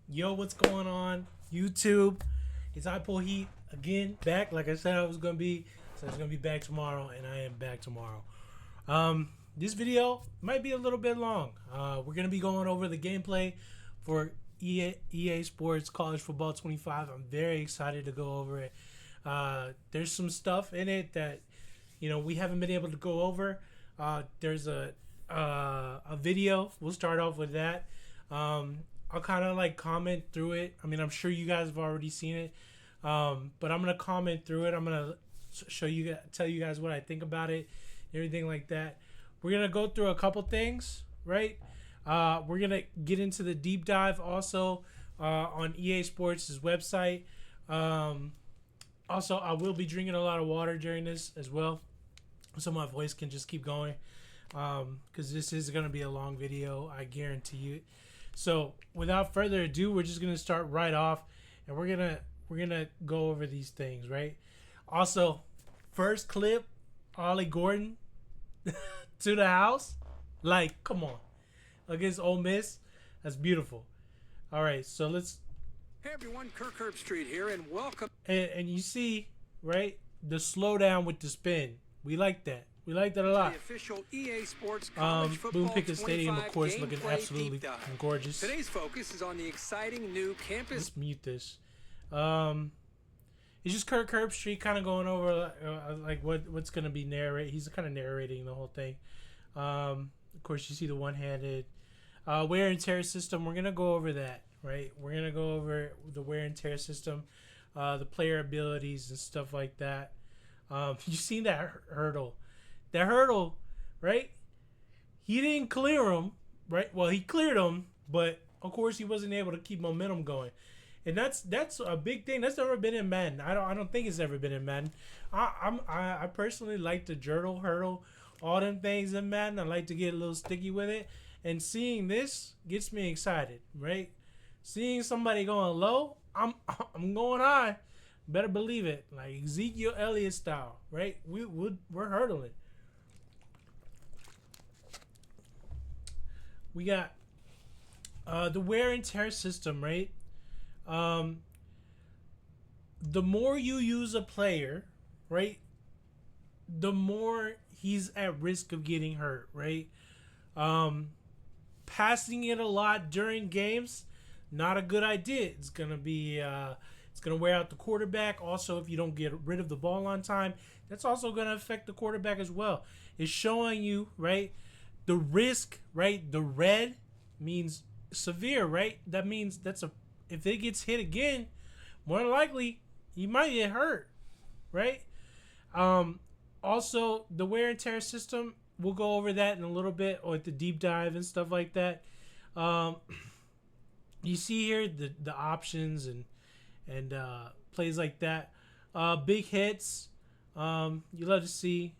Yo, what's going on? YouTube. It's I Pull Heat again. Back like I said I was gonna be. So I was gonna be back tomorrow, and I am back tomorrow. This video might be a little bit long. We're gonna be going over the gameplay for EA Sports College Football 25. I'm very excited to go over it. There's some stuff in it that we haven't been able to go over. There's a video. We'll start off with that. I'll kind of like comment through it. I mean, I'm sure you guys have already seen it, but I'm gonna comment through it. I'm gonna tell you guys what I think about it, everything like that. We're gonna go through a couple things, right? We're gonna get into the deep dive also on EA Sports' website. Also, I will be drinking a lot of water during this as well, so my voice can just keep going. Because this is gonna be a long video, I guarantee you. So without further ado, we're just gonna start right off, and we're gonna go over these things, right? Also, first clip, Ollie Gordon to the house, like, come on, against Ole Miss, that's beautiful. All right, so let's. Hey everyone, Kirk Herbstreit here, and welcome. And you see, right, the slowdown with the spin. We like that. We like that a lot. The official EA Sports College Football Boone Pickens Stadium, of course, looking absolutely gorgeous. Today's focus is on the exciting new campus. Let's mute this. It's just Kirk Herbstreit kind of going over like what's gonna be narrate. He's kind of narrating the whole thing. Of course, you see the one-handed wear and tear system. We're gonna go over that, right? We're gonna go over the wear and tear system, the player abilities and stuff like that. You seen that hurdle? That hurdle, right? He didn't clear him, right? Well, he cleared him, but of course he wasn't able to keep momentum going, and that's a big thing. That's never been in Madden. I don't think it's ever been in Madden. I personally like the hurdle, all them things in Madden. I like to get a little sticky with it, and seeing this gets me excited, right? Seeing somebody going low, I'm going high. Better believe it, like Ezekiel Elliott style, right? We're hurdling. We got the wear and tear system, right? The more you use a player, right, the more he's at risk of getting hurt, right? Passing it a lot during games, not a good idea. It's gonna be it's gonna wear out the quarterback. Also, if you don't get rid of the ball on time, that's also gonna affect the quarterback as well. It's showing you, right, the risk, right? The red means severe, right? That means if it gets hit again, more than likely he might get hurt, right? Also, the wear and tear system, we'll go over that in a little bit, or at the deep dive and stuff like that. You see here the options and plays like that. Big hits, you love to see.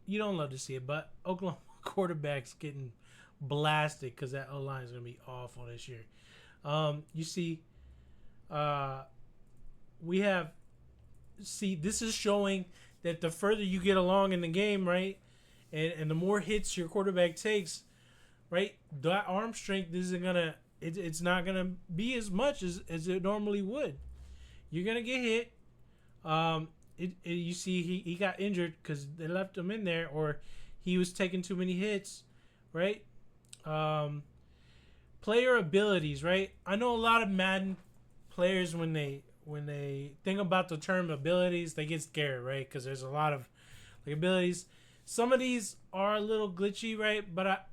You don't love to see it, but Oklahoma quarterback's getting blasted because that O-line is going to be awful this year. You see, this is showing that the further you get along in the game, right, and the more hits your quarterback takes, right, that arm strength isn't going to, it's not going to be as much as it normally would. You're going to get hit. You see, he got injured because they left him in there, or he was taking too many hits, right? Player abilities, right? I know a lot of Madden players when they think about the term abilities, they get scared, right? Because there's a lot of like abilities. Some of these are a little glitchy, right? But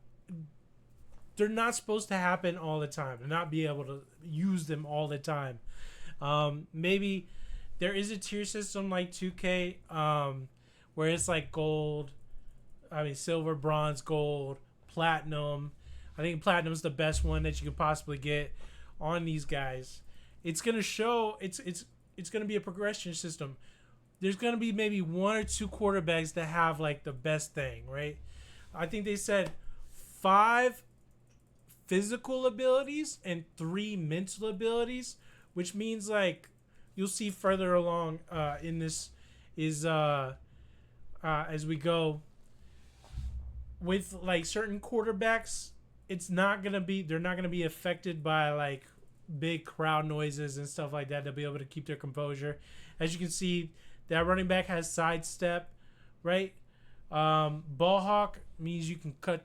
they're not supposed to happen all the time. To not be able to use them all the time. Maybe there is a tier system like 2K, where it's like gold, silver, bronze, gold, platinum. I think platinum is the best one that you can possibly get on these guys. It's gonna show it's gonna be a progression system. There's gonna be maybe one or two quarterbacks that have like the best thing, right? I think they said 5 physical abilities and 3 mental abilities, which means like you'll see further along in this is as we go with like certain quarterbacks it's not gonna be. They're not gonna be affected by like big crowd noises and stuff like that. They'll be able to keep their composure. As you can see, that running back has sidestep, right? Ball hawk means you can cut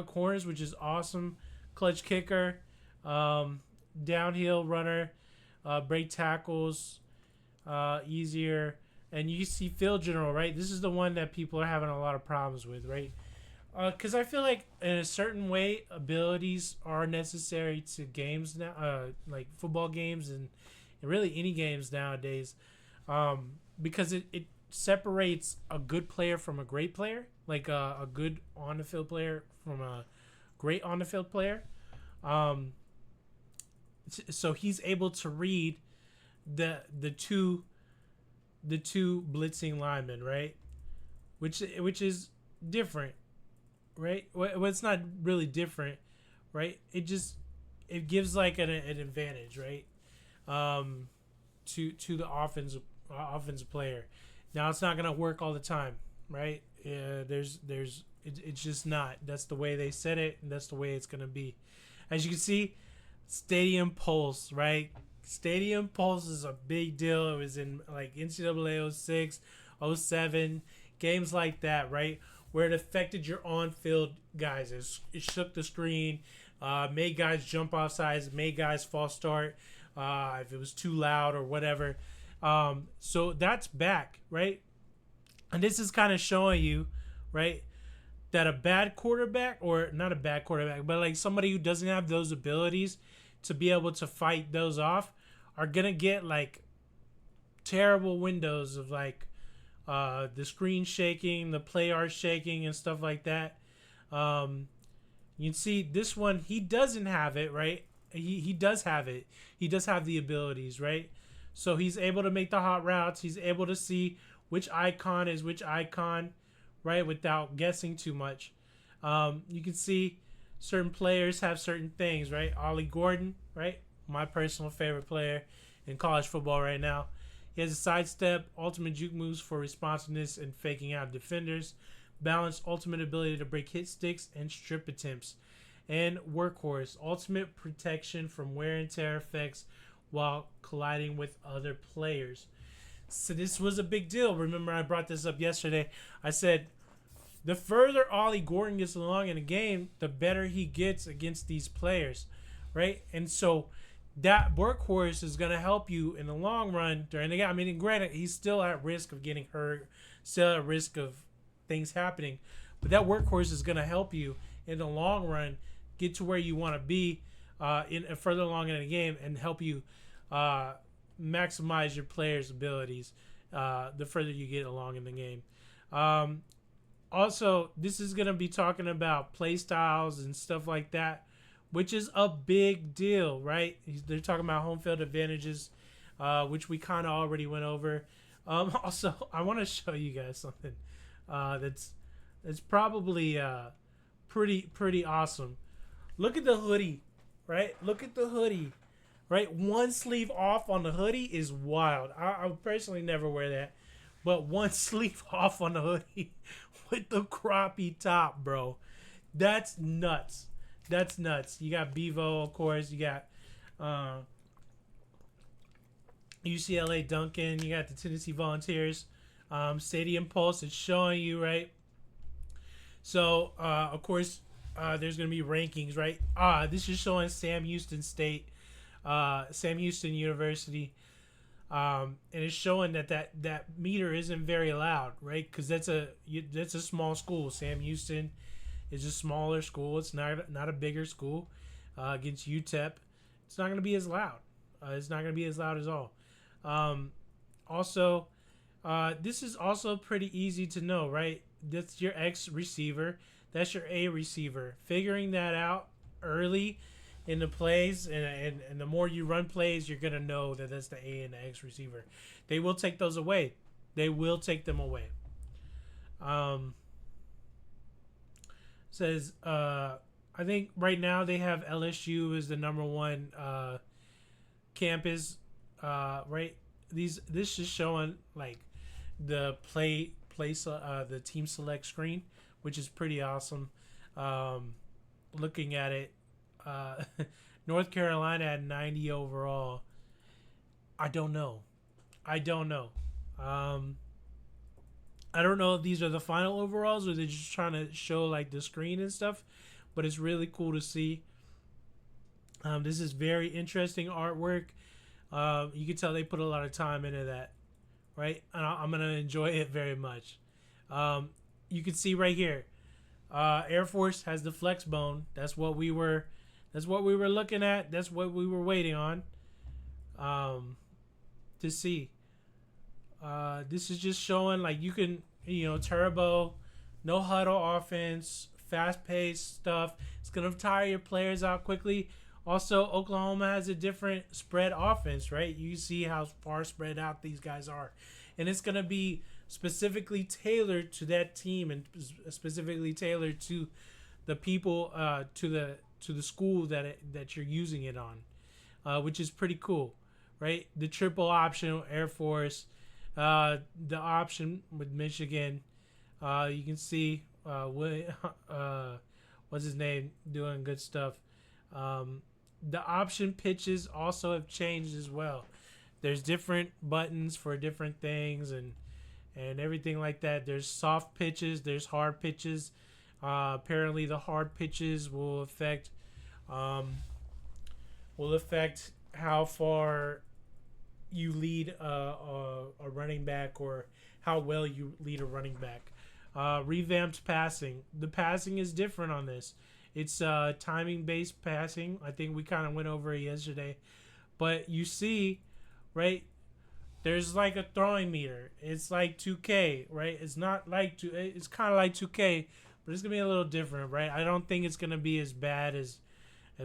corners, which is awesome. Clutch kicker, downhill runner, break tackles, easier. And you see field general, right? This is the one that people are having a lot of problems with, right? Because I feel like in a certain way, abilities are necessary to games now, like football games and really any games nowadays, because it separates a good player from a great player, like a good on the field player from a great on the field player. So he's able to read the two blitzing linemen, right? Which is different, right? Well, it's not really different, right? It gives like an advantage, right? To the offensive player. Now it's not gonna work all the time, right? It's just not. That's the way they said it, and that's the way it's gonna be. As you can see, Stadium Pulse, right? Stadium Pulse is a big deal. It was in like NCAA 06, 07, games like that, right? Where it affected your on-field guys. It shook the screen, made guys jump off sides, made guys false start if it was too loud or whatever. So that's back, right? And this is kind of showing you, right, that a bad quarterback, or not a bad quarterback, but like somebody who doesn't have those abilities to be able to fight those off, are gonna get like terrible windows of like the screen shaking, the play art shaking, and stuff like that. You can see this one, he doesn't have it, right? He does have it. He does have the abilities, right? So he's able to make the hot routes. He's able to see which icon is which icon, right, without guessing too much. You can see certain players have certain things, right? Ollie Gordon, right? My personal favorite player in college football right now. He has a sidestep, ultimate juke moves for responsiveness and faking out defenders, balanced ultimate ability to break hit sticks and strip attempts, and workhorse, ultimate protection from wear and tear effects while colliding with other players. So this was a big deal. Remember, I brought this up yesterday. I said the further Ollie Gordon gets along in a game, the better he gets against these players, right? And so that workhorse is going to help you in the long run during the game. I mean, granted, he's still at risk of getting hurt, still at risk of things happening, but that workhorse is going to help you in the long run get to where you want to be in further along in the game, and help you maximize your players' abilities the further you get along in the game. Also, this is going to be talking about play styles and stuff like that, which is a big deal, right? They're talking about home field advantages, which we kind of already went over. Also, I want to show you guys something that's probably pretty awesome. Look at the hoodie, right? Look at the hoodie, right? One sleeve off on the hoodie is wild. I would personally never wear that, but one sleeve off on the hoodie with the crappie top, bro. That's nuts. That's nuts. You got Bevo, of course. You got UCLA Duncan. You got the Tennessee Volunteers. Stadium Pulse is showing you, right? So, of course, there's going to be rankings, right? This is showing Sam Houston State, Sam Houston University. And it's showing that meter isn't very loud, right? Because that's a small school. Sam Houston is a smaller school. It's not a bigger school. Against UTEP, it's not going to be as loud. It's not going to be as loud as all. Also, this is also pretty easy to know, right? That's your X receiver. That's your A receiver. Figuring that out early in the plays, and the more you run plays, you're going to know that that's the A and the X receiver. They will take those away. They will take them away. Says, I think right now they have LSU as the number one campus, right? This is showing like the the team select screen, which is pretty awesome. looking at it, uh, North Carolina had 90 overall. I don't know. I don't know. Um, I don't know if these are the final overalls or they're just trying to show like the screen and stuff, but it's really cool to see. This is very interesting artwork. You can tell they put a lot of time into that, right? And I'm gonna enjoy it very much. You can see right here, Air Force has the flex bone. That's what we were. That's what we were looking at. That's what we were waiting on. To see. This is just showing like you can, turbo, no huddle offense, fast paced stuff. It's gonna tire your players out quickly. Also, Oklahoma has a different spread offense, right? You see how far spread out these guys are, and it's gonna be specifically tailored to that team and specifically tailored to the people, to the school that you're using it on, which is pretty cool, right? The triple option Air Force, the option with Michigan, you can see what's his name doing good stuff. The option pitches also have changed as well. There's different buttons for different things and everything like that. There's soft pitches, there's hard pitches. Apparently, the hard pitches will affect how far you lead a running back or how well you lead a running back. Revamped passing. The passing is different on this. It's timing based passing. I think we kind of went over it yesterday, but you see, right? There's like a throwing meter. It's like 2K, right? It's not like it's kind of like 2K, but it's gonna be a little different, right? I don't think it's gonna be as bad as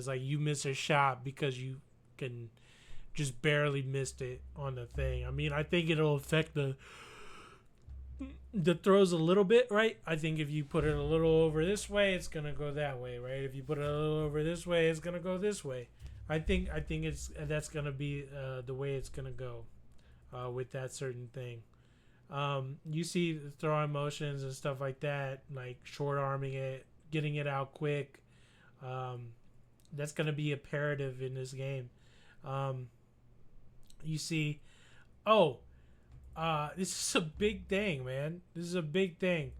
like you miss a shot because you can just barely missed it on the thing. I mean, I think it'll affect the throws a little bit, right? I think if you put it a little over this way, it's gonna go that way, right? If you put it a little over this way, it's gonna go this way. I think that's gonna be the way it's gonna go with that certain thing. You see the throwing motions and stuff like that, like short arming it, getting it out quick. That's gonna be imperative in this game. You see, this is a big thing, man. This is a big thing.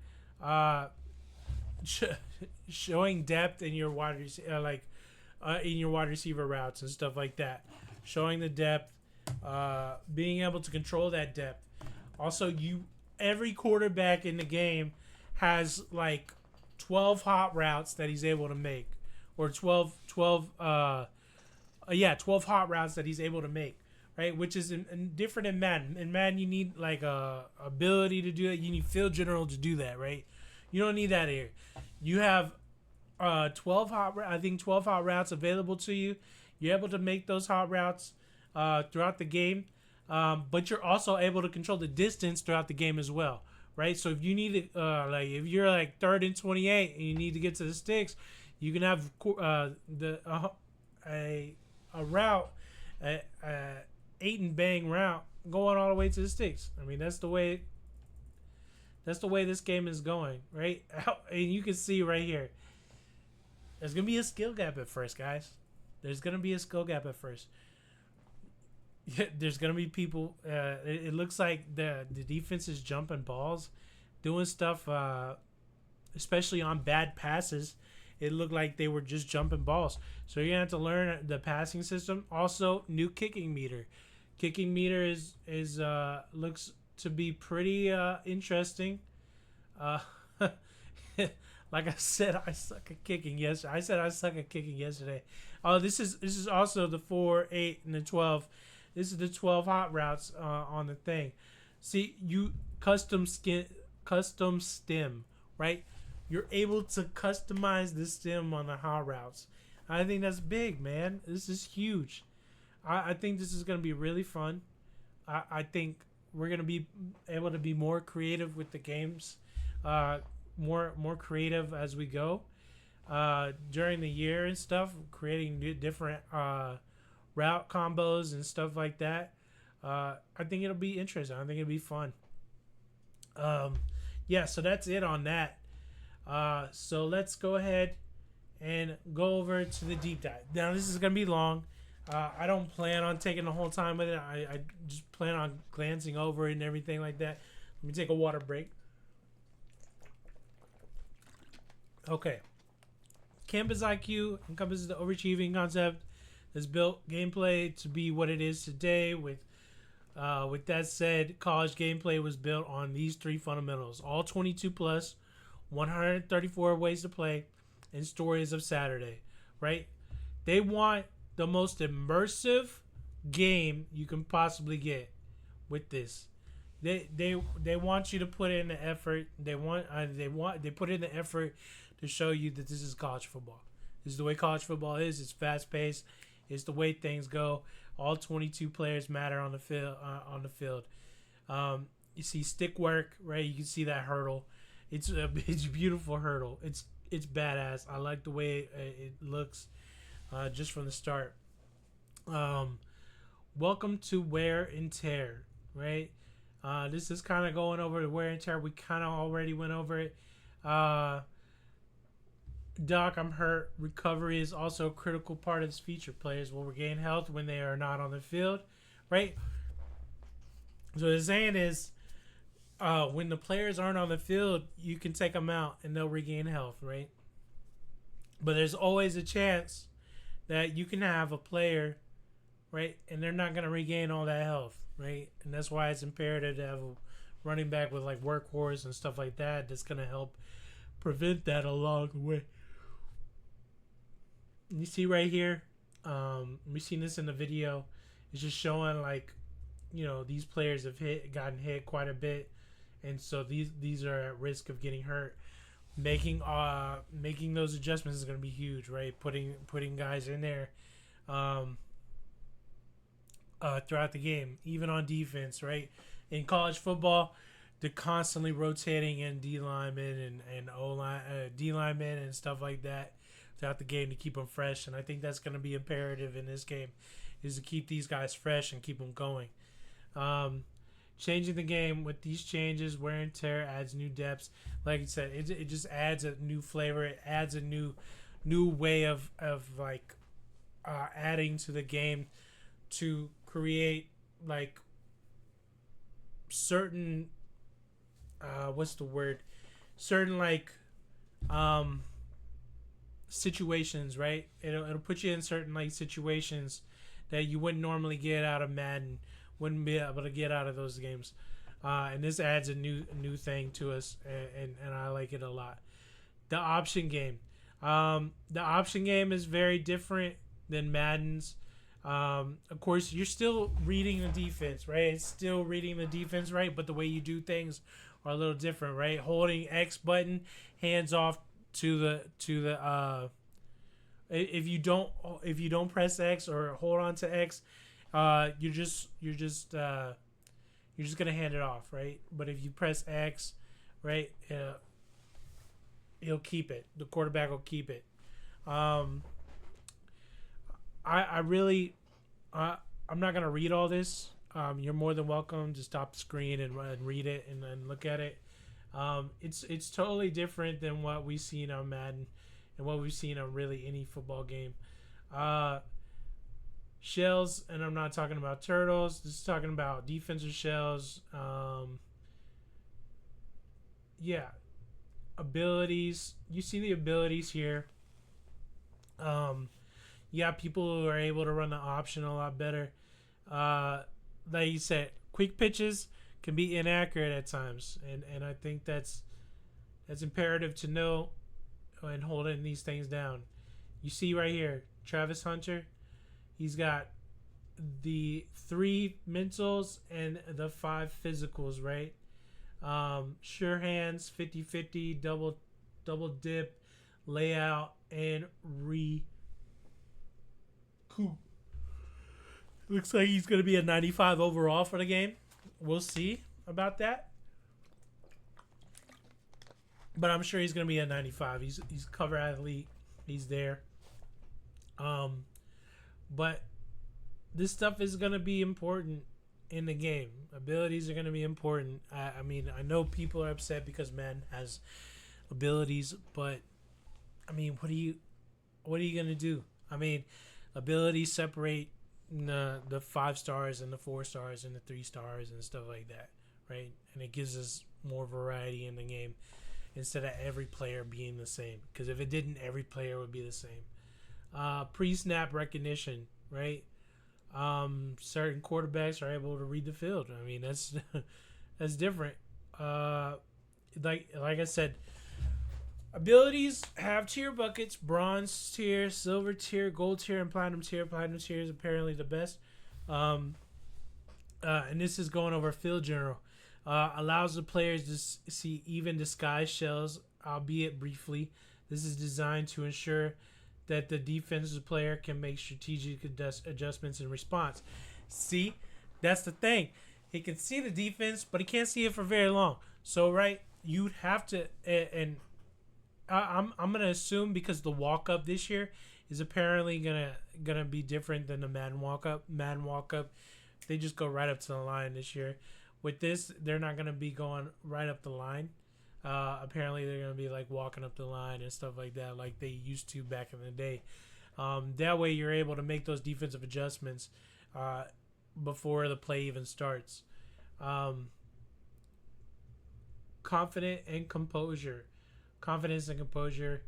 Showing depth in your in your wide receiver routes and stuff like that. Showing the depth, being able to control that depth. Also, every quarterback in the game has like 12 hot routes that he's able to make, or 12 hot routes that he's able to make. Right, which is different in Madden. In Madden, you need like a ability to do it. You need field general to do that, right? You don't need that here. You have 12 hot routes available to you. You're able to make those hot routes throughout the game, but you're also able to control the distance throughout the game as well, right? So if you need if you're like 3rd and 28 and you need to get to the sticks, you can have a route. 8 and bang route going all the way to the sticks. I mean, that's the way this game is going, right? And you can see right here, there's gonna be a skill gap at first, guys. There's gonna be a skill gap at first. There's gonna be people. It looks like the defense is jumping balls, doing stuff, especially on bad passes. It looked like they were just jumping balls. So you're gonna have to learn the passing system. Also, new kicking meter. Kicking meter is looks to be pretty interesting. Like I said, I suck at kicking. Yes, I said I suck at kicking yesterday. Oh, this is also the 4, 8, and the 12. This is the 12 hot routes on the thing. See, you custom stem, right? You're able to customize the stem on the hot routes. I think that's big, man. This is huge. I think this is going to be really fun. I think we're going to be able to be more creative with the games, more creative as we go during the year and stuff, creating different route combos and stuff like that. I think it'll be interesting. I think it'll be fun. So that's it on that. So let's go ahead and go over to the deep dive. Now this is gonna be long. I don't plan on taking the whole time with it. I just plan on glancing over it and everything like that. Let me take a water break. Okay. Campus IQ encompasses the overachieving concept that's built gameplay to be what it is today. With that said, college gameplay was built on these three fundamentals: all 22 plus, 134 ways to play, and stories of Saturday. Right? They want the most immersive game you can possibly get with this. They want you to put in the effort. They put in the effort to show you that this is college football. This is the way college football is. It's fast paced. It's the way things go. All 22 players matter on the field. You see stick work, right? You can see that hurdle. It's a beautiful hurdle. It's badass. I like the way it looks just from the start. Welcome to wear and tear, right? This is kind of going over the wear and tear. We kind of already went over it. Doc, I'm hurt. Recovery is also a critical part of this feature. Players will regain health when they are not on the field, right? So what they're saying is, when the players aren't on the field, you can take them out and they'll regain health, right? But there's always a chance that you can have a player, right, and they're not going to regain all that health, right? And that's why it's imperative to have a running back with like workhorse and stuff like that that's going to help prevent that along the way. You see right here, we've seen this in the video. It's just showing like, these players have gotten hit quite a bit, and so these are at risk of getting hurt. Making those adjustments is going to be huge, right? Putting guys in there throughout the game, even on defense, right? In college football, they're constantly rotating in D linemen and O line, D linemen and stuff like that throughout the game to keep them fresh. And I think that's going to be imperative in this game, is to keep these guys fresh and keep them going. Changing the game with these changes, wear and tear adds new depths. Like I said, it just adds a new flavor. It adds a new way of like adding to the game to create like certain certain like situations, right? It'll put you in certain like situations that you wouldn't normally get out of Madden, wouldn't be able to get out of those games, and this adds a new thing to us, and I like it a lot. The option game is very different than Madden's. Of course, you're still reading the defense, right? It's still reading the defense, right? But the way you do things are a little different, right? Holding X button, hands off to the if you don't press X or hold on to X, you're just gonna hand it off, right? But if you press X, right, he'll keep it. The quarterback will keep it. I'm not gonna read all this. You're more than welcome to stop the screen and read it and look at it. It's totally different than what we've seen on Madden and what we've seen on really any football game. Shells, and I'm not talking about turtles. This is talking about defensive shells. Yeah, abilities. You see the abilities here. Yeah, people who are able to run the option a lot better. Like you said, quick pitches can be inaccurate at times, and I think that's imperative to know and holding these things down. You see right here, Travis Hunter, he's got the 3 mentals and the 5 physicals, right? Sure hands, 50-50, double dip, layout, and recoup. Looks like he's going to be a 95 overall for the game. We'll see about that. But I'm sure he's going to be a 95. He's cover athlete. He's there. But this stuff is going to be important in the game. Abilities are going to be important. I mean, I know people are upset because Madden has abilities, but I mean, what do you what are you gonna do? I mean, abilities separate the 5 stars and the 4 stars and the 3 stars and stuff like that, right? And it gives us more variety in the game instead of every player being the same. Because if it didn't, every player would be the same. Pre-snap recognition, right? Certain quarterbacks are able to read the field. I mean, that's that's different. Like I said, abilities have tier buckets: bronze tier, silver tier, gold tier, and platinum tier. Platinum tier is apparently the best. And this is going over field general. Allows the players to see even disguised shells, albeit briefly. This is designed to ensure that the defensive player can make strategic adjustments in response. See, that's the thing. He can see the defense, but he can't see it for very long. So, right, you'd have to, and I'm gonna assume because the walk up this year is apparently gonna be different than the Madden walk up. Madden walk up, they just go right up to the line this year. With this, they're not gonna be going right up the line. Apparently, they're gonna be like walking up the line and stuff like that, like they used to back in the day. That way, you're able to make those defensive adjustments before the play even starts. Confident and composure. Confidence and composure.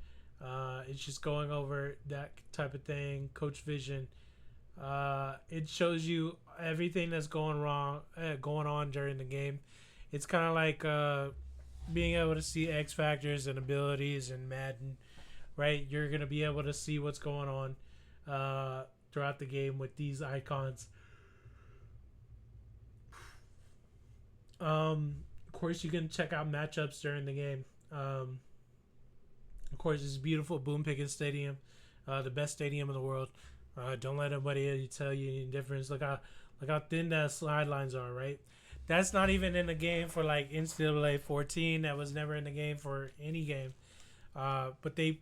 It's just going over that type of thing. Coach vision. It shows you everything that's going on during the game. It's kind of like being able to see X factors and abilities in Madden, right? You're gonna be able to see what's going on throughout the game with these icons. Of course, you can check out matchups during the game. Of course, it's beautiful Boom Pickens Stadium, the best stadium in the world. Don't let anybody tell you any difference. Look how thin that sidelines are, right? That's not even in the game for like NCAA 14. That was never in the game for any game. But they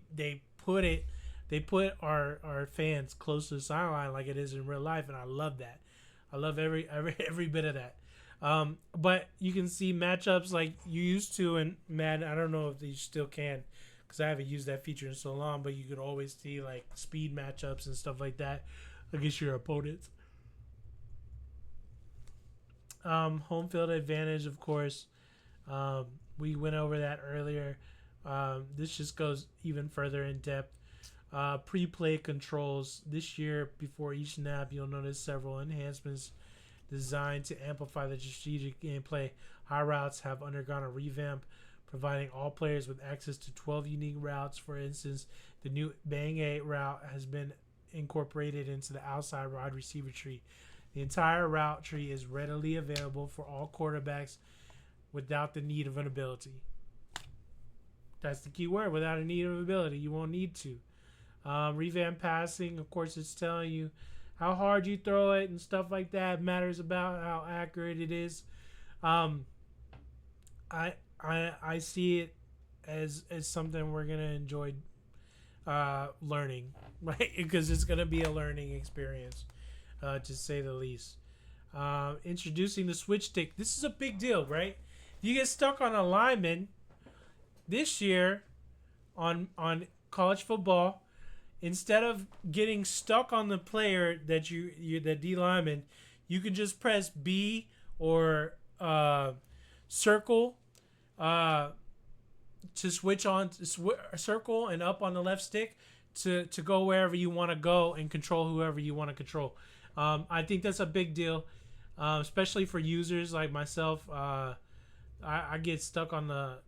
put our fans close to the sideline like it is in real life, and I love that. I love every bit of that. But you can see matchups like you used to in Madden. I don't know if you still can because I haven't used that feature in so long, but you could always see like speed matchups and stuff like that against your opponents. Home field advantage, of course. We went over that earlier. This just goes even further in depth. Pre-play controls. This year, before each snap, you'll notice several enhancements designed to amplify the strategic gameplay. High routes have undergone a revamp, providing all players with access to 12 unique routes. For instance, the new Bang 8 route has been incorporated into the outside wide receiver tree. The entire route tree is readily available for all quarterbacks without the need of an ability. That's the key word, without a need of ability. You won't need to. Revamp passing, of course, it's telling you how hard you throw it and stuff like that matters about how accurate it is. I see it as something we're gonna enjoy learning, right? Because it's gonna be a learning experience, to say the least. Introducing the switch stick. This is a big deal, right? You get stuck on a lineman this year on college football. Instead of getting stuck on the player that you the D lineman, you can just press B or circle to switch on circle and up on the left stick to go wherever you want to go and control whoever you want to control. I think that's a big deal, especially for users like myself. I get stuck on the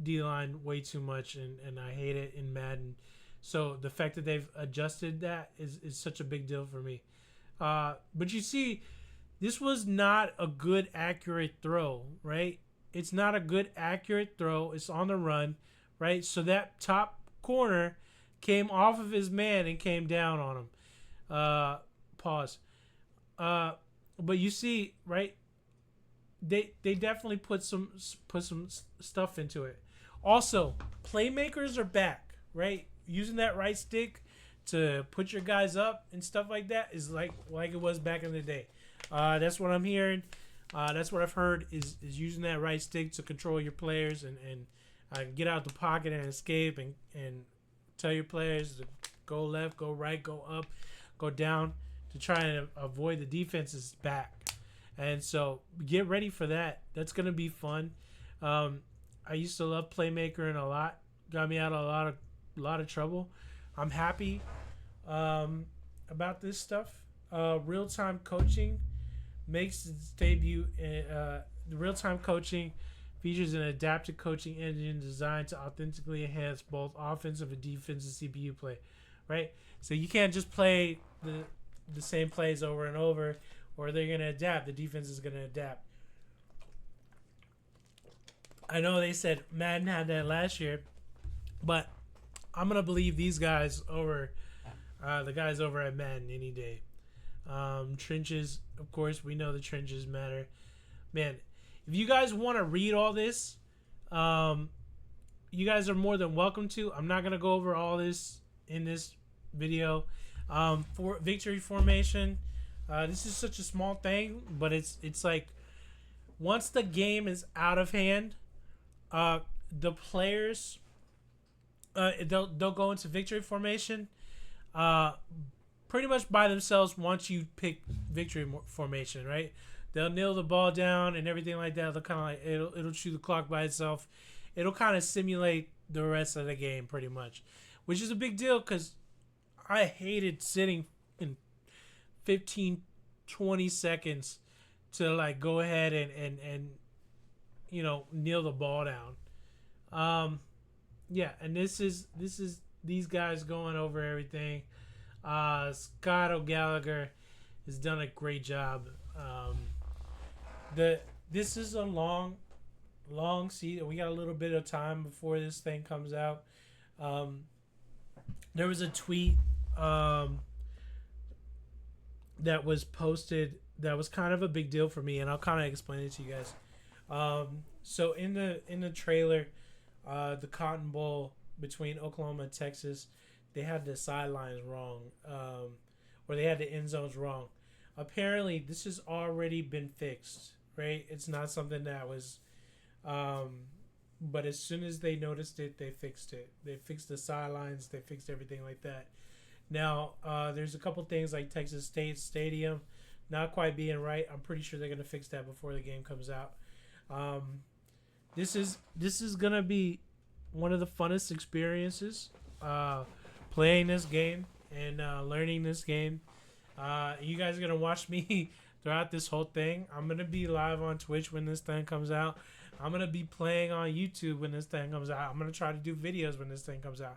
D line way too much, and I hate it in Madden. So the fact that they've adjusted that is such a big deal for me. But you see, this was not a good, accurate throw, right? It's not a good, accurate throw. It's on the run, right? So that top corner came off of his man and came down on him. Pause. But you see, right? They definitely put some stuff into it. Also, playmakers are back, right? Using that right stick to put your guys up and stuff like that is like it was back in the day. That's what I'm hearing. That's what I've heard is using that right stick to control your players and get out the pocket and escape and tell your players to go left, go right, go up, go down to try and avoid the defense's back. And so get ready for that. That's gonna be fun. I used to love playmaker a lot. Got me out of a lot of trouble. I'm happy about this stuff. Real-time coaching makes its debut. The real-time coaching features an adaptive coaching engine designed to authentically enhance both offensive and defensive CPU play. Right? So you can't just play the same plays over and over, or they're gonna adapt. The defense is gonna adapt. I know they said Madden had that last year, but I'm gonna believe these guys over the guys over at Madden any day. Trenches, of course, we know the trenches matter. Man, if you guys want to read all this, you guys are more than welcome to. I'm not gonna go over all this in this video. For victory formation, this is such a small thing, but it's like once the game is out of hand, the players they'll go into victory formation pretty much by themselves once you pick victory formation, right? They'll kneel the ball down and everything like that. They'll kind of like it'll chew the clock by itself. It'll kind of simulate the rest of the game pretty much, which is a big deal because I hated sitting in 15, 20 seconds to like go ahead and kneel the ball down. Yeah, and this is these guys going over everything. Scott O'Gallagher has done a great job. This is a long season. We got a little bit of time before this thing comes out. There was a tweet that was posted that was kind of a big deal for me, and I'll kind of explain it to you guys. So in the trailer, the Cotton Bowl between Oklahoma and Texas, they had the sidelines wrong, or they had the end zones wrong. Apparently, this has already been fixed, right? It's not something that was, but as soon as they noticed it, they fixed it. They fixed the sidelines. They fixed everything like that. Now, there's a couple things like Texas State Stadium not quite being right. I'm pretty sure they're gonna fix that before the game comes out. This is gonna be one of the funnest experiences, playing this game and learning this game. You guys are gonna watch me throughout this whole thing. I'm gonna be live on Twitch when this thing comes out. I'm gonna be playing on YouTube when this thing comes out. I'm gonna try to do videos when this thing comes out.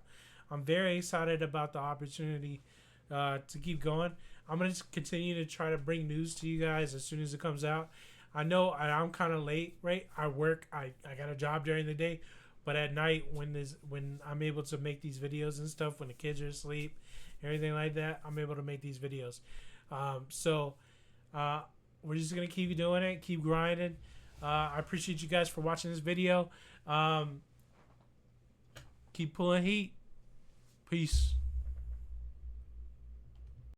I'm very excited about the opportunity to keep going. I'm gonna just continue to try to bring news to you guys as soon as it comes out. I know I'm kind of late, right? I work. I got a job during the day, but at night when I'm able to make these videos and stuff, when the kids are asleep, everything like that, I'm able to make these videos. So we're just gonna keep doing it, keep grinding. I appreciate you guys for watching this video. Keep pulling heat. Peace.